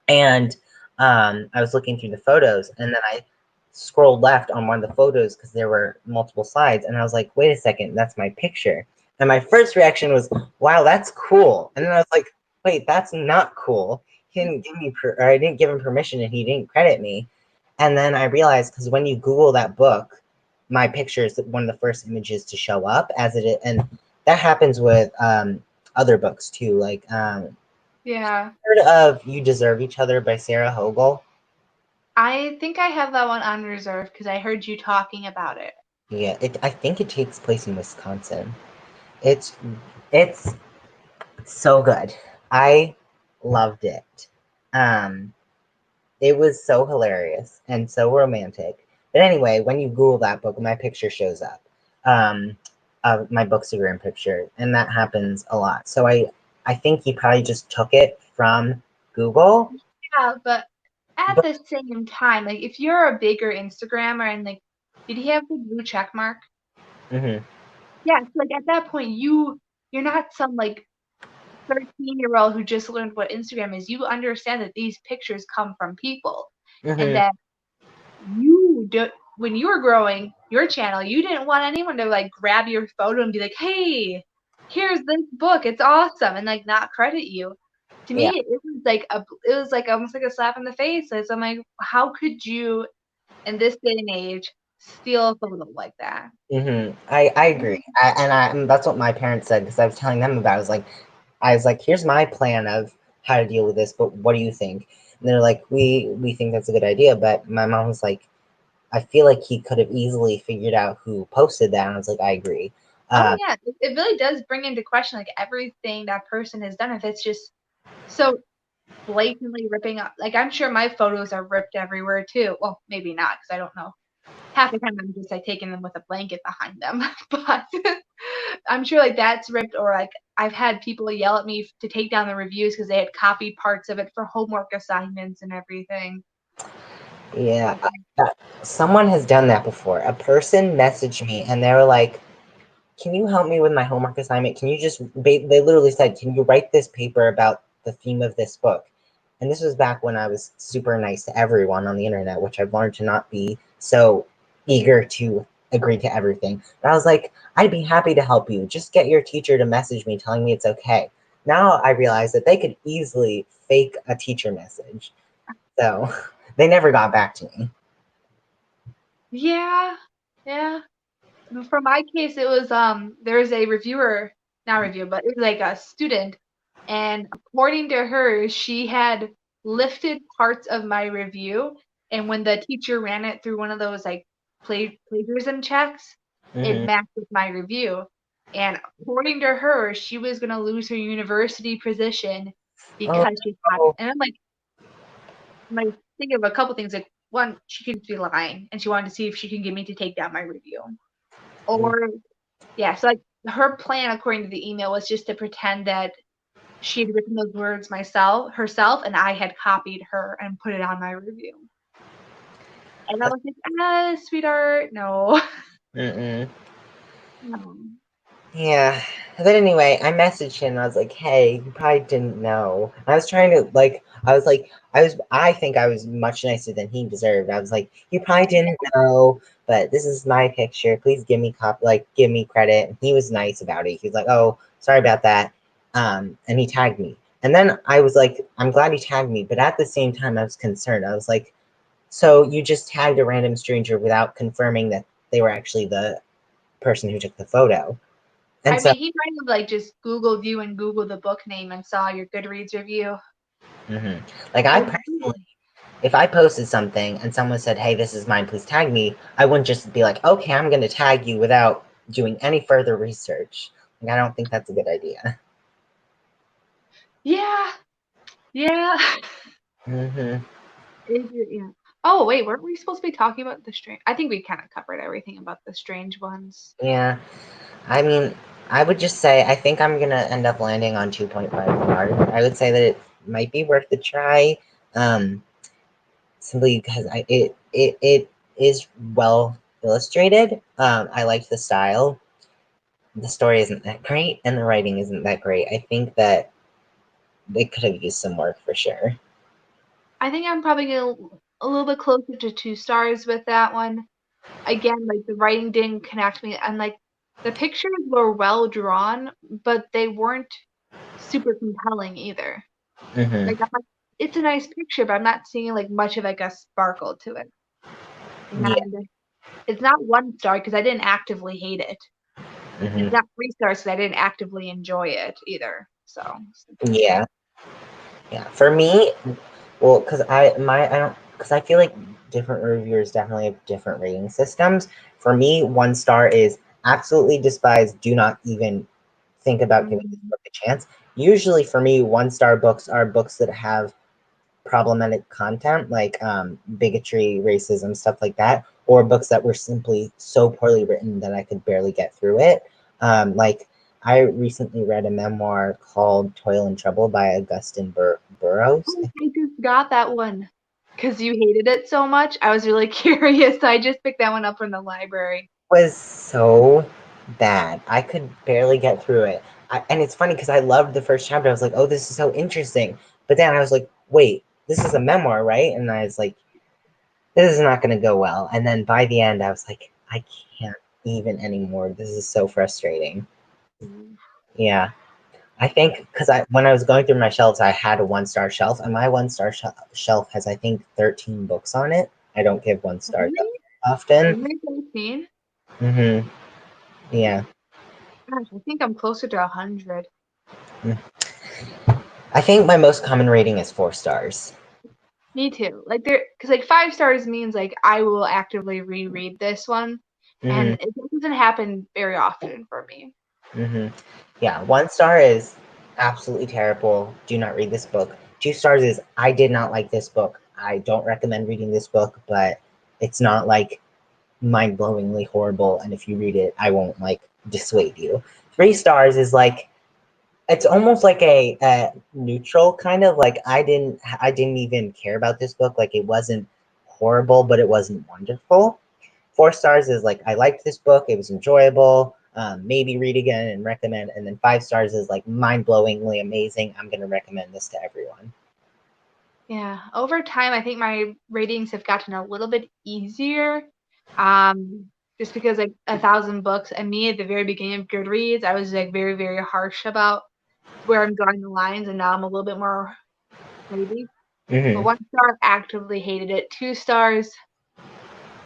And I was looking through the photos, and then I scrolled left on one of the photos because there were multiple slides, and I was like, wait a second, that's my picture. And my first reaction was, wow, that's cool. And then I was like, wait, that's not cool. He didn't give me, or I didn't give him permission, and he didn't credit me. And then I realized because when you Google that book, my picture is one of the first images to show up as it is, and that happens with other books too. Like Yeah. heard of You Deserve Each Other by Sarah Hogel? I think I have that one on reserve because I heard you talking about it. Yeah, I think it takes place in Wisconsin. It's it's so good. I loved it. Um, it was so hilarious and so romantic. But anyway, when you Google that book, my picture shows up. Um, my Bookstagram picture, and that happens a lot. So I think he probably just took it from Google. Yeah, but at But the same time, like if you're a bigger Instagrammer and like, did he have the blue check mark? mhm, Yeah, so like at that point you're not some like 13-year-old who just learned what Instagram is. You understand that these pictures come from people and mhm, that you do when you were growing your channel, you didn't want anyone to like grab your photo and be like, "Hey, here's this book. It's awesome," and like not credit you. To me, it was like almost like a slap in the face. So I'm like, how could you, in this day and age, steal a photo like that? I agree, and that's what my parents said because I was telling them about. I was like, here's my plan of how to deal with this, but what do you think? And they're like, we think that's a good idea, but my mom was like, I feel like he could have easily figured out who posted that. And I was like, I agree. Oh yeah, it really does bring into question like everything that person has done. If it's just so blatantly ripping up, like I'm sure my photos are ripped everywhere too. Well, maybe not because I don't know. Half the time I'm just like taking them with a blanket behind them, but I'm sure like that's ripped, or like I've had people yell at me to take down the reviews because they had copied parts of it for homework assignments and everything. Yeah, someone has done that before. A person messaged me and they were like, can you help me with my homework assignment? Can you just, they literally said, can you write this paper about the theme of this book? And this was back when I was super nice to everyone on the internet, which I've learned to not be so eager to agree to everything. But I was like, I'd be happy to help you. Just get your teacher to message me telling me it's okay. Now I realize that they could easily fake a teacher message. So they never got back to me. Yeah, yeah. For my case, it was there was a reviewer, not review, but it was like a student, and according to her, she had lifted parts of my review, and when the teacher ran it through one of those like plagiarism checks, it Mm-hmm. matched with my review. And according to her, she was gonna lose her university position Oh, because she had. no. And I'm like thinking of a couple things. Like one, she could be lying, and she wanted to see if she can get me to take down my review, or yeah, so like her plan, according to the email, was just to pretend that she had written those words herself, and I had copied her and put it on my review. And I was like, sweetheart, no. Mm-mm. No. Yeah. But anyway, I messaged him and I was like, hey, you probably didn't know. I was trying to I think I was much nicer than he deserved. I was like, you probably didn't know, but this is my picture. Please give me credit. And he was nice about it. He was like, oh, sorry about that. And he tagged me. And then I was like, I'm glad he tagged me, but at the same time I was concerned. I was like, so you just tagged a random stranger without confirming that they were actually the person who took the photo. I And so mean, he might have like just Googled you and Googled the book name and saw your Goodreads review. mhm. Like I personally, if I posted something and someone said, "Hey, this is mine, please tag me," I wouldn't just be like, "Okay, I'm going to tag you" without doing any further research. Like I don't think that's a good idea. Yeah, yeah. Hmm. Yeah. Oh wait, weren't we supposed to be talking about the strange? I think we kind of covered everything about the strange ones. Yeah, I mean, I would just say I think I'm gonna end up landing on 2.5 stars. I would say that it might be worth a try, um, simply because it is well illustrated. I like the style. The story isn't that great, and the writing isn't that great. I think that they could have used some work for sure. I think I'm probably a little bit closer to 2 stars with that one. Again, like the writing didn't connect me, and like the pictures were well drawn, but they weren't super compelling either. Hmm. Like I'm like, it's a nice picture, but I'm not seeing like much of like a sparkle to it. Yeah. And it's not 1 star because I didn't actively hate it. Hmm. It's not 3 stars because I didn't actively enjoy it either. So Yeah. Yeah. For me, well, I don't because I feel like different reviewers definitely have different rating systems. For me, 1 star is absolutely despised. Do not even think about giving this mm, book a chance. Usually, for me, 1 star books are books that have problematic content like bigotry, racism, stuff like that, or books that were simply so poorly written that I could barely get through it. Like I recently read a memoir called Toil and Trouble by Augustine Burroughs. oh, It I just got that one because you hated it so much. I was really curious. So I just picked that one up from the library. was so bad. I could barely get through it. And it's funny because I loved the first chapter. I was like, oh, this is so interesting. But then I was like, wait, this is a memoir, right? And I was like, this is not going to go well. And then by the end, I was like, I can't even anymore. This is so frustrating. Mm. Yeah. I think because when I was going through my shelves, I had a 1-star shelf, and my 1-star shelf has, I think, 13 books on it. I don't give 1 stars Only? often. Only 13? Mm-hmm. Yeah. Gosh, I think I'm closer to 100. I think my most common rating is 4 stars. Me too. Like because like 5 stars means like I will actively reread this one, and Mm-hmm. it doesn't happen very often for me. Mm-hmm. Yeah, 1 star is absolutely terrible. Do not read this book. 2 stars is I did not like this book. I don't recommend reading this book, but it's not like mind-blowingly horrible, and if you read it, I won't like dissuade you. 3 stars is like it's almost like a neutral kind of like I didn't even care about this book. Like it wasn't horrible, but it wasn't wonderful. 4 stars is like I liked this book, it was enjoyable, maybe read again and recommend. And then 5 stars is like mind-blowingly amazing. I'm gonna recommend this to everyone. Yeah, over time, I think my ratings have gotten a little bit easier. Just because like 1,000 books, and me at the very beginning of Goodreads, I was like very, very harsh about where I'm drawing the lines, and now I'm a little bit more maybe. But Mm-hmm. 1 star, actively hated it. 2 stars,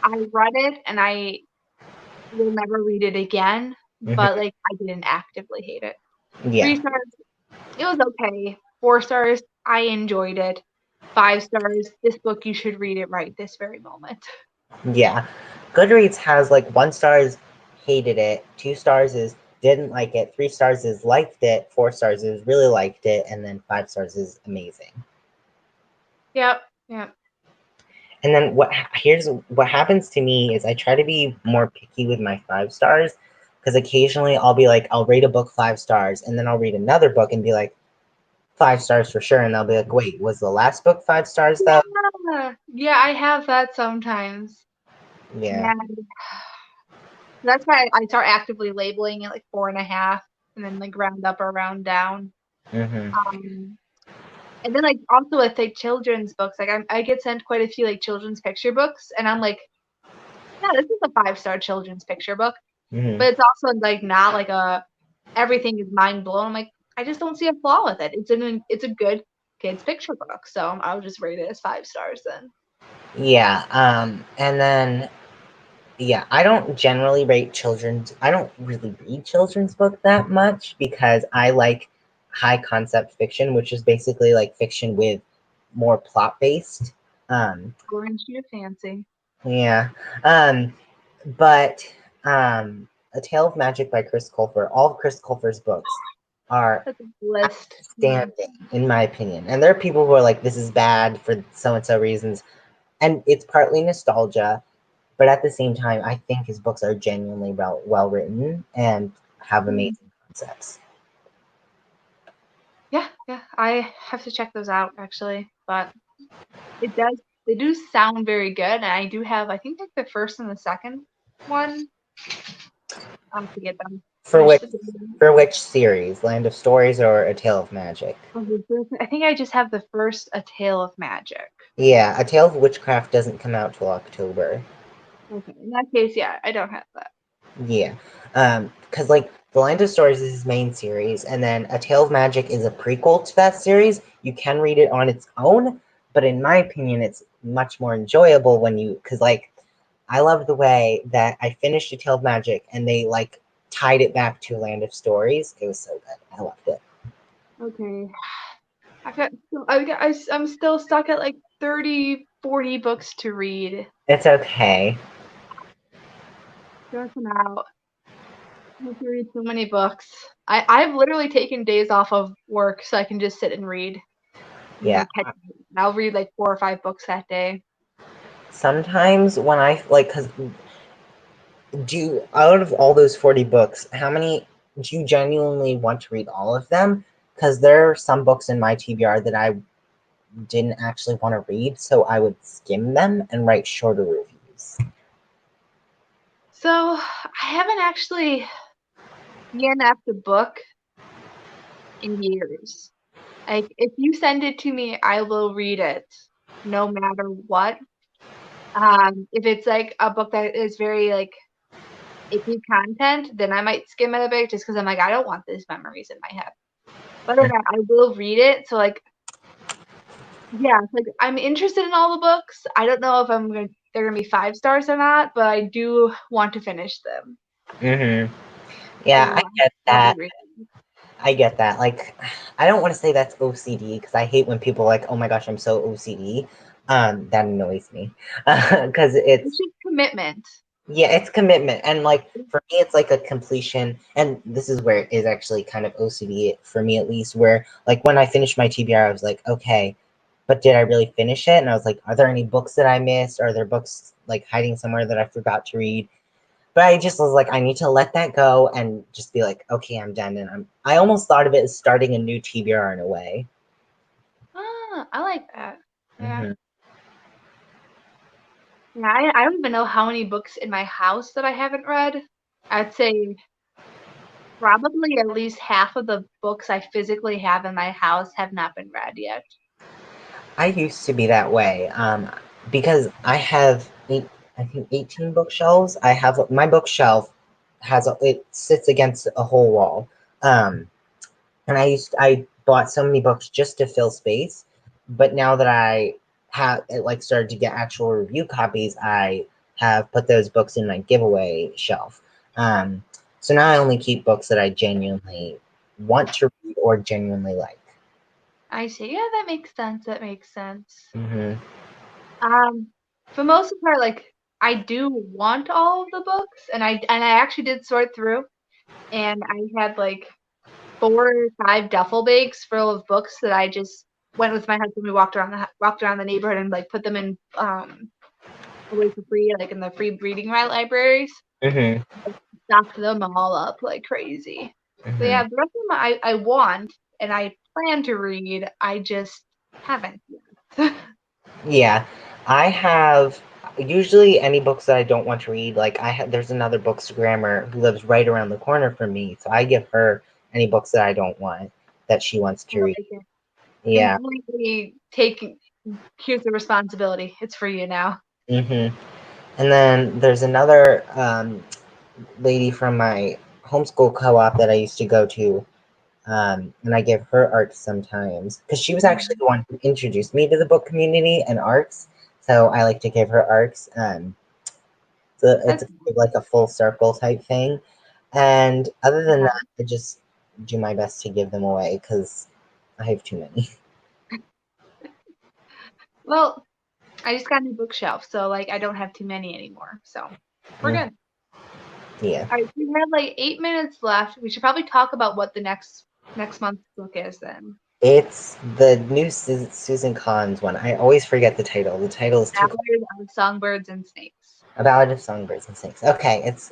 I read it and I will never read it again, but Mm-hmm. like I didn't actively hate it. 3 Yeah. stars, it was okay. 4 stars, I enjoyed it. 5 stars, this book you should read it right this very moment. Yeah. Goodreads has like 1 star is hated it, 2 stars is didn't like it, 3 stars is liked it, 4 stars is really liked it, and then 5 stars is amazing. Yep, yep. And then here's what happens to me is I try to be more picky with my 5 stars because occasionally I'll be like I'll rate a book 5 stars and then I'll read another book and be like 5 stars for sure, and they'll be like, wait, was the last book 5 stars though? Yeah, I have that sometimes. Yeah. And that's why I start actively labeling it like 4.5 and then like round up or round down. Mm-hmm. Um, and then like also with like children's books, like I get sent quite a few like children's picture books, and I'm like, yeah, this is a 5-star children's picture book, Mm-hmm. but it's also like not like a everything is mind blown. I'm like, I just don't see a flaw with it. It's a good kids picture book, so I'll just rate it as 5 stars then. Yeah. And then yeah, I don't generally rate children's. I don't really read children's books that much because I like high concept fiction, which is basically like fiction with more plot based. Orange to your fancy. Yeah. Um, but A Tale of Magic by Chris Colfer. All of Chris Colfer's books are That's a list. outstanding, in my opinion. And there are people who are like, "This is bad for so and so reasons," and it's partly nostalgia. But at the same time, I think his books are genuinely well written and have Mm. amazing concepts. Yeah, yeah. I have to check those out actually. But they do sound very good. And I do have I think like the first and the second one. I'll have to get them For which finished. for which series, Land of Stories or A Tale of Magic? I think I just have the first A Tale of Magic. Yeah, A Tale of Witchcraft doesn't come out till October. Okay. In that case, yeah, I don't have that. Yeah, because like The Land of Stories is his main series, and then A Tale of Magic is a prequel to that series. You can read it on its own, but in my opinion, it's much more enjoyable when because like I love the way that I finished A Tale of Magic and they like tied it back to Land of Stories. It was so good. I loved it. Okay. I'm still stuck at like 30, 40 books to read. It's okay. Stressing out. I have to read so many books. I've literally taken days off of work so I can just sit and read and Yeah. like catch up. And I'll read like 4 or 5 books that day. Sometimes when I like, because out of all those 40 books, how many do you genuinely want to read all of them? Because there are some books in my TBR that I didn't actually want to read, so I would skim them and write shorter reviews. So I haven't actually DNF'd a book in years. Like if you send it to me, I will read it no matter what. If it's like a book that is very like icky content, then I might skim it a bit just because I'm like, I don't want these memories in my head. whether or not I will read it. So like, yeah, like I'm interested in all the books. I don't know if they're gonna be 5 stars or not, but I do want to finish them. Mm-hmm. Yeah, I So get I'll be that. reading. I get that. Like, I don't want to say that's OCD because I hate when people are like, oh my gosh, I'm so OCD. That annoys me because It's it's just commitment. yeah, it's commitment, and like for me, it's like a completion. And this is where it is actually kind of OCD for me, at least. Where like when I finished my TBR, I was like, okay, but did I really finish it? And I was like, are there any books that I missed? Are there books like hiding somewhere that I forgot to read? But I just was like, I need to let that go and just be like, okay, I'm done. And I almost thought of it as starting a new TBR in a way. Ah, I like that. Yeah. Mm-hmm. Yeah, I don't even know how many books in my house that I haven't read. I'd say probably at least half of the books I physically have in my house have not been read yet. I used to be that way because I have I think 18 bookshelves. I have my bookshelf it sits against a whole wall, um, and I bought so many books just to fill space. But now that I have it like started to get actual review copies, I have put those books in my giveaway shelf. Um, so now I only keep books that I genuinely want to read or genuinely like. I see. Yeah, that makes sense. That makes sense. Hmm. For most of the part, like I do want all of the books, and I actually did sort through, and I had like 4 or 5 duffel bags full of books that I just went with my husband. We walked around the neighborhood and like put them in away for free, like in the free reading libraries. Hmm. Stocked them all up like crazy. So Hmm. yeah, the rest of them I want and I plan to read. I just haven't yet. Yeah, I have usually any books that I don't want to read. Like there's another bookstagrammer who lives right around the corner from me, so I give her any books that I don't want that she wants I to read. like it. Yeah. Completely taking. Here's the responsibility. It's for you now. Hmm. And then there's another lady from my homeschool co-op that I used to go to, and I give her ARCs sometimes because she was actually the one who introduced me to the book community and ARCs. So I like to give her ARCs. So it's That's like a full circle type thing. And other than yeah. that, I just do my best to give them away because I have too many. Well, I just got a new bookshelf, so like I don't have too many anymore. So we're Mm, good. yeah. All right, we have like 8 minutes left. We should probably talk about what the next month's book is then. It's the new Susan Collins one. I always forget the title. The title is too Ballad of Songbirds and Snakes. A Ballad of Songbirds and Snakes. Okay, it's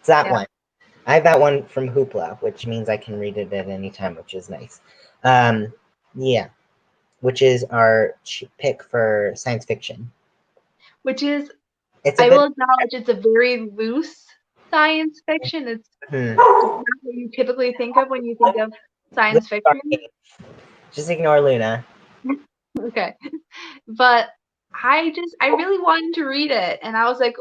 that Yeah. one. I have that one from Hoopla, which means I can read it at any time, which is nice. Um, yeah, which is our pick for science fiction. Which is, It's a I bit. will acknowledge, it's a very loose science fiction. It's Hmm. not what you typically think of when you think of science fiction. Just ignore Luna. Okay. But I really wanted to read it, and I was like,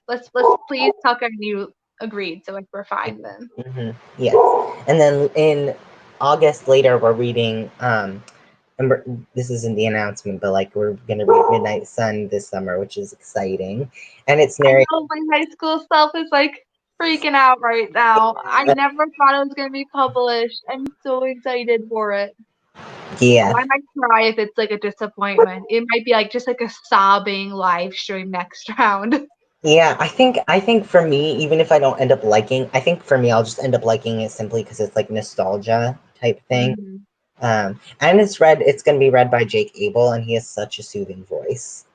let's please talk and you agreed, so like we're fine then. Hmm. Yes. And then in August later, we're reading. This isn't the announcement, but like we're gonna read Midnight Sun this summer, which is exciting, and it's I narrated. know my high school self is like freaking out right now. I never thought it was gonna be published. I'm so excited for it. Oh, Yeah, I might cry if it's like a disappointment. It might be like just like a sobbing live stream next round. yeah. I think for me, even if I don't end up liking, I think for me, I'll just end up liking it simply because it's like nostalgia type thing. Mhm. And it's gonna be read by Jake Abel, and he has such a soothing voice.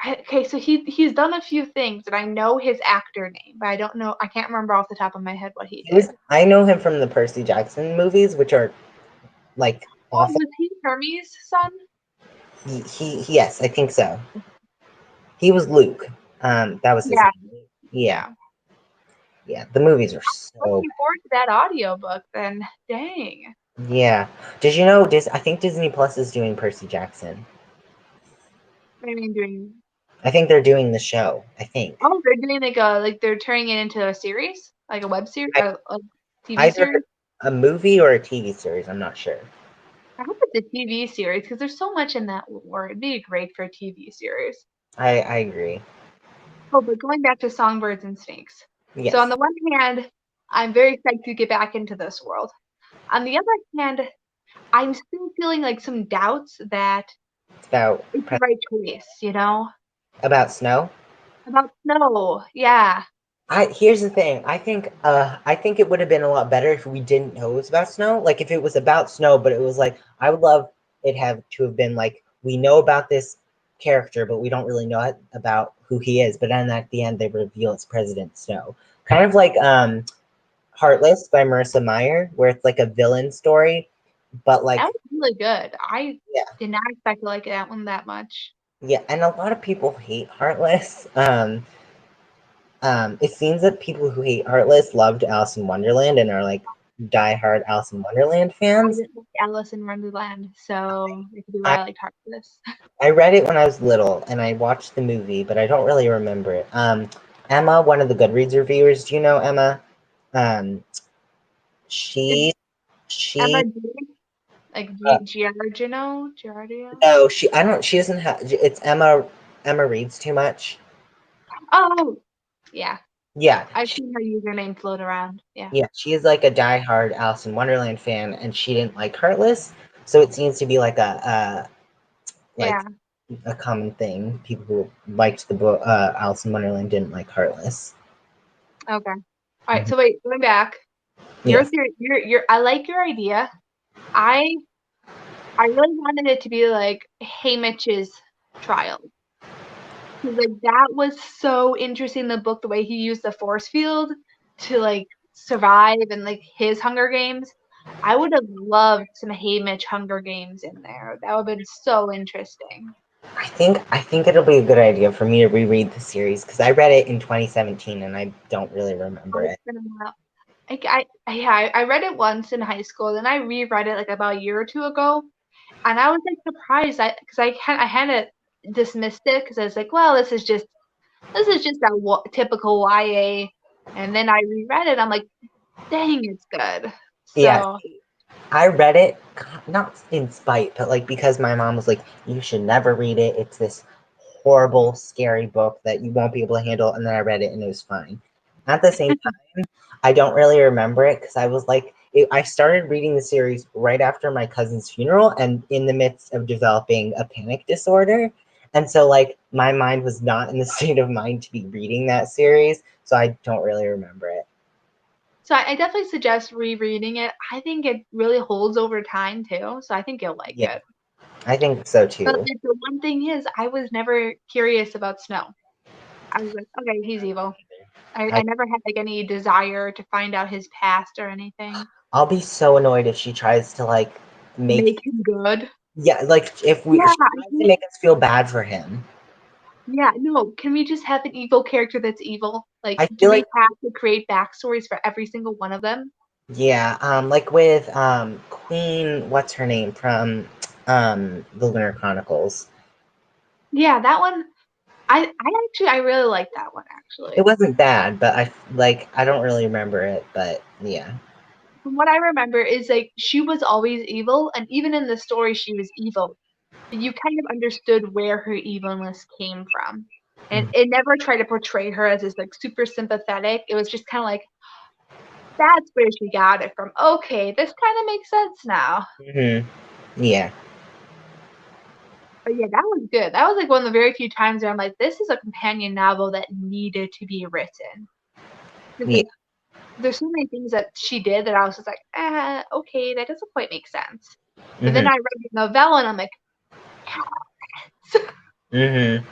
Okay, so he's done a few things, and I know his actor name, but I don't know. I can't remember off the top of my head what he did. I know him from the Percy Jackson movies, which are like Oh, awful. was he Hermes' son? Yes, I think so. He was Luke. That was his Yeah, name. Yeah, yeah. yeah. The movies are so Looking forward to that audiobook then. Dang. bad. Yeah. Did you know I think Disney Plus is doing Percy Jackson. I mean, doing. I think they're doing the show. I think. Oh, they're doing like they're turning it into a series, like a web series, I, a TV either series. a movie or a TV series. I'm not sure. I hope it's a TV series because there's so much in that lore. It'd be great for a TV series. I agree. Oh, but going back to Songbirds and Snakes. So on Yes. the one hand, I'm very excited to get back into this world. On the other hand, I'm still feeling like some doubts that It's about it's the right choice, you know? about snow. About snow. Yeah. Here's the thing. I think it would have been a lot better if we didn't know it was about snow. Like if it was about snow, but it was like I would love it have to have been like we know about this character, but we don't really know about who he is. But then at the end they reveal it's President Snow. Kind of like Heartless by Marissa Meyer, where it's like a villain story, but That like was really good. I yeah, did not expect to like that one that much. yeah, and a lot of people hate Heartless. It seems that people who hate Heartless loved Alice in Wonderland and are like diehard Alice in Wonderland I fans. didn't like Alice in Wonderland, so it could be I, why I liked Heartless. I read it when I was little and I watched the movie, but I don't really remember it. Emma, one of the Goodreads reviewers, do you know Emma? Um, It's she Emma she G, like uh, Giardio. no, I don't she doesn't have it's Emma reads too much. Oh, yeah. Yeah, I've seen her username float around. Yeah. yeah, she is like a diehard Alice in Wonderland fan, and she didn't like Heartless, so it seems to be like like Yeah. a common thing. People who liked the book Alice in Wonderland didn't like Heartless. Okay. All right. Mhm. So wait, going back. Your Yes, theory, your I like your idea. I I really wanted it to be like Haymitch's trial. Because like that was so interesting in the book, the way he used the force field to like survive and like his Hunger Games. I would have loved some Haymitch Hunger Games in there. That would have been so interesting. I think it'll be a good idea for me to reread the series because I read it in 2017 and I don't really remember Oh, it. it's been a while. Yeah, I read it once in high school, then I reread it like about a year or two ago, and I was like surprised because I had it dismissed it because I was like, well, this is just that typical YA, and then I reread it. I'm like, dang, it's good. Yeah, So I read it not in spite, but like because my mom was like, "You should never read it. It's this horrible, scary book that you won't be able to handle." And then I read it and it was fine. At the same time, I don't really remember it because I was like, I started reading the series right after my cousin's funeral and in the midst of developing a panic disorder. And so, like, my mind was not in the state of mind to be reading that series, so I don't really remember it. so I definitely suggest rereading it. I think it really holds over time too, so I think you'll like Yeah, it. I think so But too. like, the one thing is, I was never curious about Snow. I was like, okay, he's evil. I I never had like any desire to find out his past or anything. I'll be so annoyed if she tries to like make Make him good. yeah, like if Yeah, she I tries to hate. make us feel bad for him. Yeah, no. Can we just have an evil character that's evil? Like, I do feel we like have to create backstories for every single one of them? yeah, like with Queen, what's her name from the Lunar Chronicles. Yeah, that one. I really like that one It actually. wasn't bad, but I don't really remember it, but yeah. From what I remember is like she was always evil, and even in the story she was evil. But you kind of understood where her evilness came from. And Mhm. it never tried to portray her as this like super sympathetic. It was just kind of like that's where she got it from. Okay, this kind of makes sense now. Yeah. But yeah, that was good. That was like one of the very few times where I'm like, this is a companion novel that needed to be written. Because Yeah. like, there's so many things that she did that I was just like, okay, that doesn't quite make sense. But then Mhm. I read the novella and I'm like, yeah. Mhm.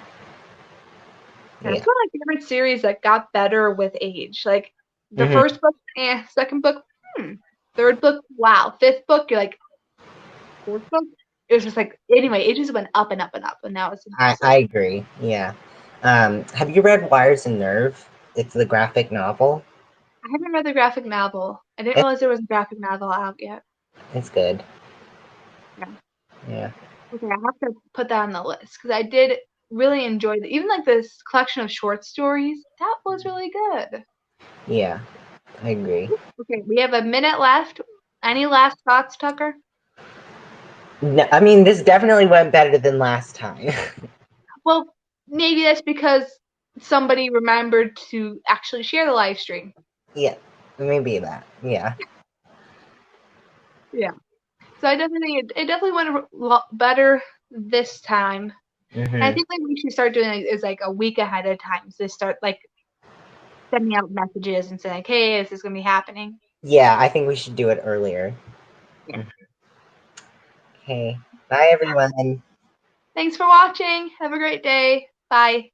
And Yeah. it's one of my favorite series that got better with age. Like the Mhm. first book, second book, third book, wow. Fifth book, you're like, fourth book. It was just like anyway, it just went up and up and up, and now it's I impressive. agree. Yeah. Have you read Wires and Nerve? It's the graphic novel. I haven't read the graphic novel. I didn't It, realize there was a graphic novel out yet. it's good. Yeah. Yeah. Okay, I have to put that on the list because I did really enjoy it. Even like this collection of short stories, that was really good. Yeah. I agree. Okay, we have a minute left. Any last thoughts, Tucker? No, I mean, this definitely went better than last time. Well, maybe that's because somebody remembered to actually share the live stream. Yeah, maybe that. Yeah. Yeah. So I definitely think it definitely went a lot better this time. And I think like we should start doing is like a week ahead of time. So start like sending out messages and saying like, hey, this is gonna be happening. Yeah, I think we should do it earlier. Yeah. Okay. Bye, everyone. Thanks for watching. Have a great day. Bye.